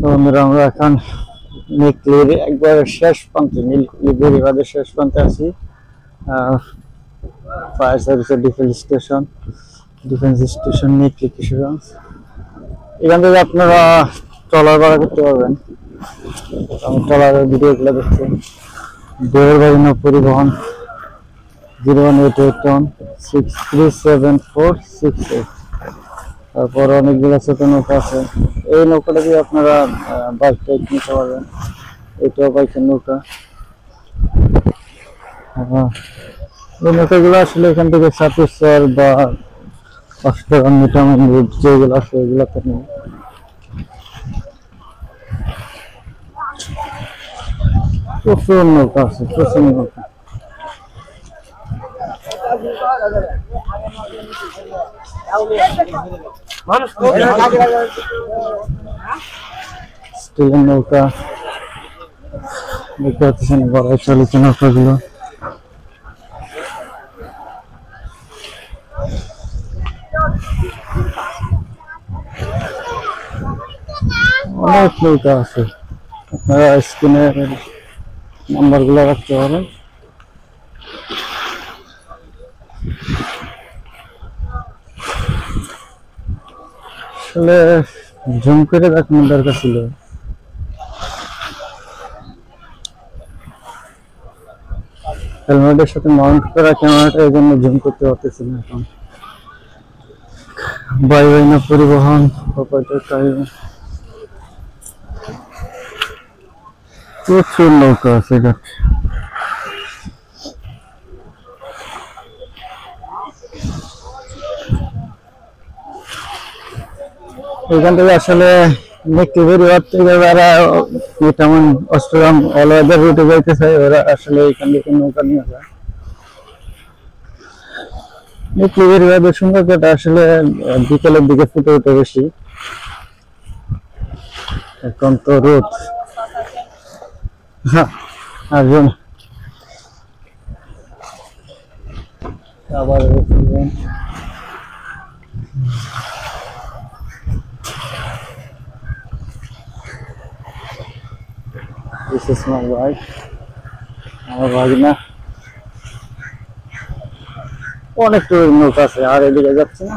বন্ধুরা, আমরা এখন নিকলির একবার শেষ প্রান্তে, নীলকুঠি বেড়িবাঁধের শেষ প্রান্তে আছি। ফায়ার সার্ভিসের ডিফেন্স স্টেশন নিকলি কিশোরগঞ্জ। এখান থেকে আপনারা ট্রলার ভাড়া করতে পারবেন। আমি ট্রলারের ভিডিওগুলো দেখছি। দেওরবাড়ি পরিবহন 01881637468। তারপর অনেকগুলো ছোট নৌকা আছে। এই নৌকাটা দিয়ে আপনারা বাইক টাইক নিতে পারবেন। এটাও বাইকের নৌকা। এই নৌকাগুলো আসলে এখান থেকে সাতেশ্বর বা অষ্টগ্রাম মিঠা মন্দির যেগুলো আছে এগুলোতে নেই। প্রচুর নৌকা আছে, প্রচুর নৌকা। স্টিলের নৌকা দেখতে পাচ্ছেন, বড় চলেছে নৌকাগুলো। অনেক নৌকা আছে, আপনারা স্ক্রিনে নাম্বার গুলো রাখতে পারেন। আসলে জুম করে দেখানোর দরকার ছিল। হেলমেটের সাথে মাউন্ট করা ক্যামেরাটা এই জন্য জুম করতে পারতেছি না। এখন বায়ুবাহিনী পরিবহন প্রচুর নৌকা আছে। এখান থেকে আসলে নিকলি বেড়িবাঁধ থেকে যারা মিঠামন অষ্টগ্রাম অলওয়েদার রুটে যাইতে চায় ওরা আসলে এখান থেকে নৌকা নিয়ে যায়। নিকলি বেড়িবাঁধের সৌন্দর্যটা আসলে বিকেলের দিকে ফুটে উঠে বেশি। এখন তো রোদ। আসবেন আবার। This is my wife, আমার ভাগিনা। অনেক নৌকা আছে, আর এদিকে যাচ্ছে না।